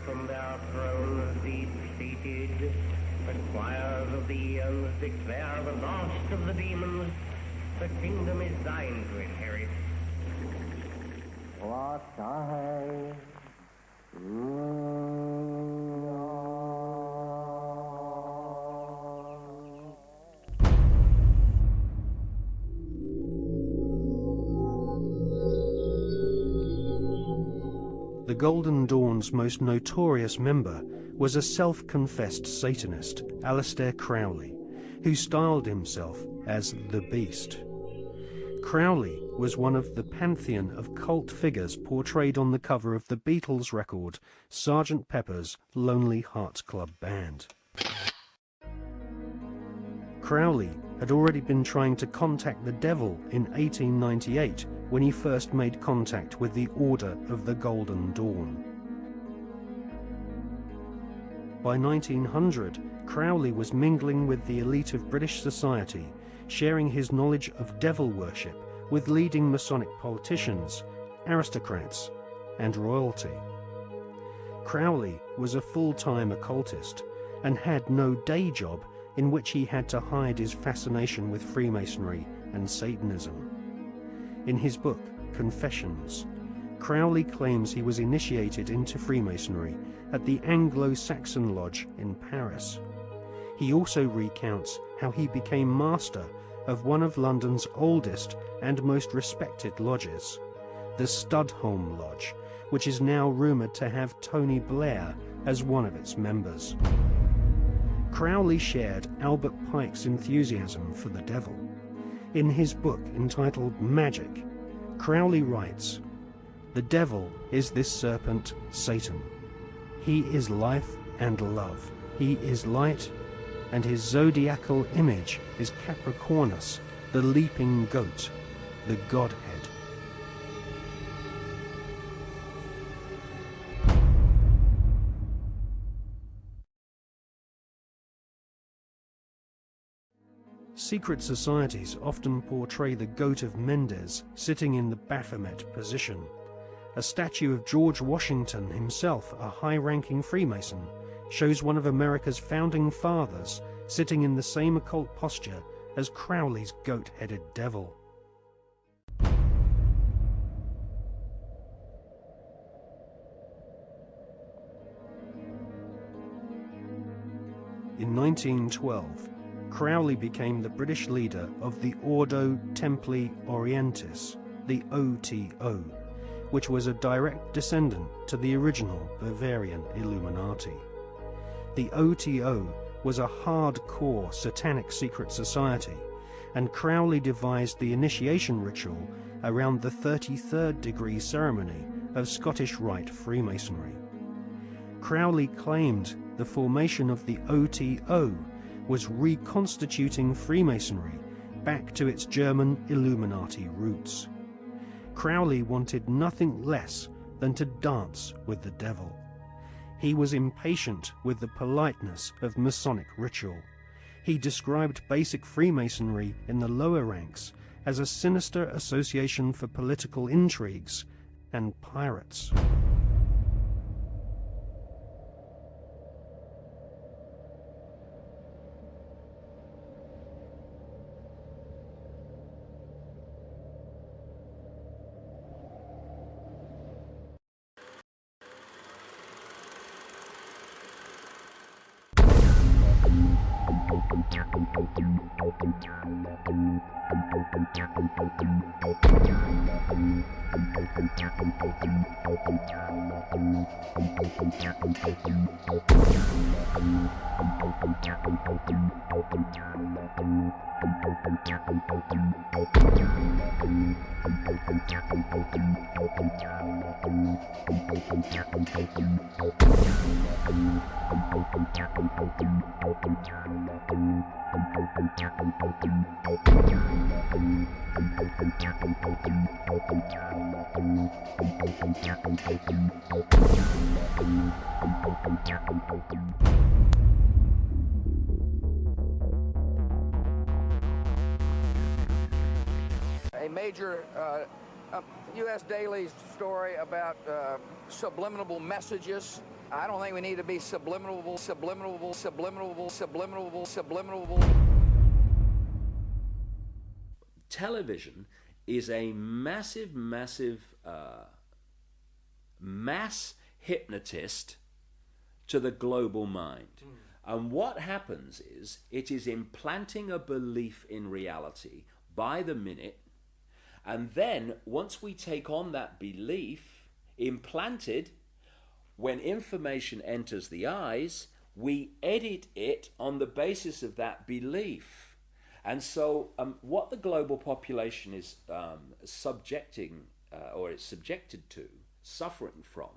From their thrones deep-seated, the choirs of the eons declare the last of the demons, the kingdom is thine to inherit. What I The Golden Dawn's most notorious member was a self-confessed Satanist, Aleister Crowley, who styled himself as the Beast. Crowley was one of the pantheon of cult figures portrayed on the cover of the Beatles record Sgt. Pepper's Lonely Hearts Club Band. Crowley had already been trying to contact the devil in 1898 when he first made contact with the Order of the Golden Dawn. By 1900, Crowley was mingling with the elite of British society, sharing his knowledge of devil worship with leading Masonic politicians, aristocrats, and royalty. Crowley was a full-time occultist and had no day job in which he had to hide his fascination with Freemasonry and Satanism. In his book, Confessions, Crowley claims he was initiated into Freemasonry at the Anglo-Saxon Lodge in Paris. He also recounts how he became master of one of London's oldest and most respected lodges, the Studholme Lodge, which is now rumoured to have Tony Blair as one of its members. Crowley shared Albert Pike's enthusiasm for the devil. In his book entitled Magic, Crowley writes, "The devil is this serpent, Satan. He is life and love. He is light, and his zodiacal image is Capricornus, the leaping goat, the Godhead." Secret societies often portray the Goat of Mendes sitting in the Baphomet position. A statue of George Washington himself, a high-ranking Freemason, shows one of America's founding fathers sitting in the same occult posture as Crowley's goat-headed devil. In 1912, Crowley became the British leader of the Ordo Templi Orientis, the OTO, which was a direct descendant to the original Bavarian Illuminati. The OTO was a hardcore satanic secret society, and Crowley devised the initiation ritual around the 33rd degree ceremony of Scottish Rite Freemasonry. Crowley claimed the formation of the OTO was reconstituting Freemasonry back to its German Illuminati roots. Crowley wanted nothing less than to dance with the devil. He was impatient with the politeness of Masonic ritual. He described basic Freemasonry in the lower ranks as a sinister association for political intrigues and pirates. A major U.S. daily story about subliminal messages. I don't think we need to be subliminal. Television is a massive mass hypnotist to the global mind. And what happens is it is implanting a belief in reality by the minute, and then once we take on that belief implanted, when information enters the eyes, we edit it on the basis of that belief. And so what the global population is subjected to, suffering from,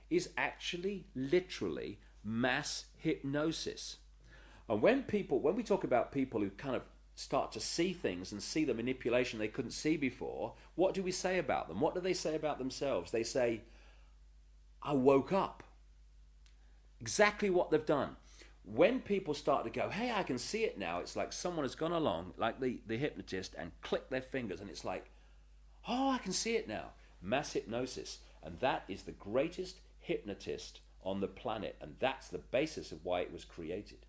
is actually literally mass hypnosis. And when we talk about people who kind of start to see things and see the manipulation they couldn't see before, what do we say about them? What do they say about themselves? They say, I woke up. Exactly what they've done. When people start to go, hey, I can see it now, it's like someone has gone along, like the hypnotist, and clicked their fingers, and it's like, oh, I can see it now. Mass hypnosis. And that is the greatest hypnotist on the planet, and that's the basis of why it was created.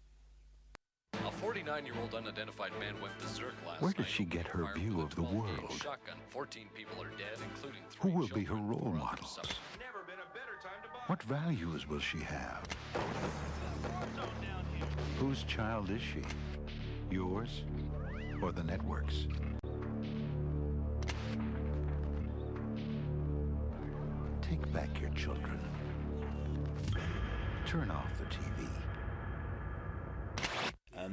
A 49-year-old unidentified man went berserk last night. Where did she get her view of the world? Shotgun. 14 people are dead, including 3 Who will be her children. role models? Never been a better time to buy. What values will she have? Whose child is she? Yours or the network's? Take back your children. Turn off the TV.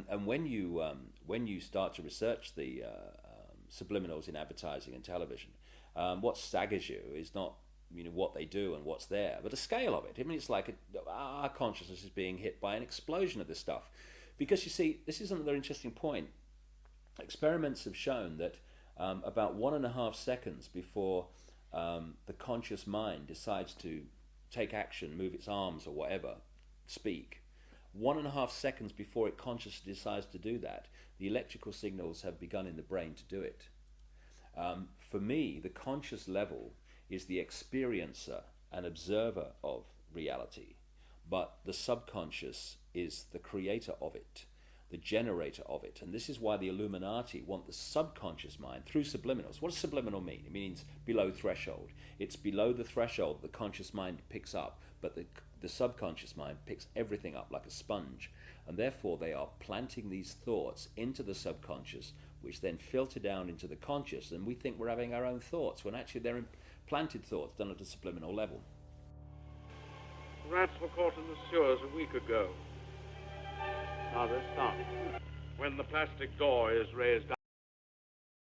And when you start to research the subliminals in advertising and television, what staggers you is not what they do and what's there, but the scale of it. I mean, it's like our consciousness is being hit by an explosion of this stuff. Because you see, this is another interesting point. Experiments have shown that about 1.5 seconds before the conscious mind decides to take action, move its arms or whatever, speak, 1.5 seconds before it consciously decides to do that, the electrical signals have begun in the brain to do it. For me, the conscious level is the experiencer and observer of reality, but the subconscious is the creator of it, the generator of it. And this is why the Illuminati want the subconscious mind through subliminals. What does subliminal mean? It means below threshold. It's below the threshold the conscious mind picks up, but the subconscious mind picks everything up like a sponge. And therefore they are planting these thoughts into the subconscious, which then filter down into the conscious, and we think we're having our own thoughts, when actually they're implanted thoughts done at a subliminal level. Rats were caught in the sewers a week ago. Now they're stopped. When the plastic door is raised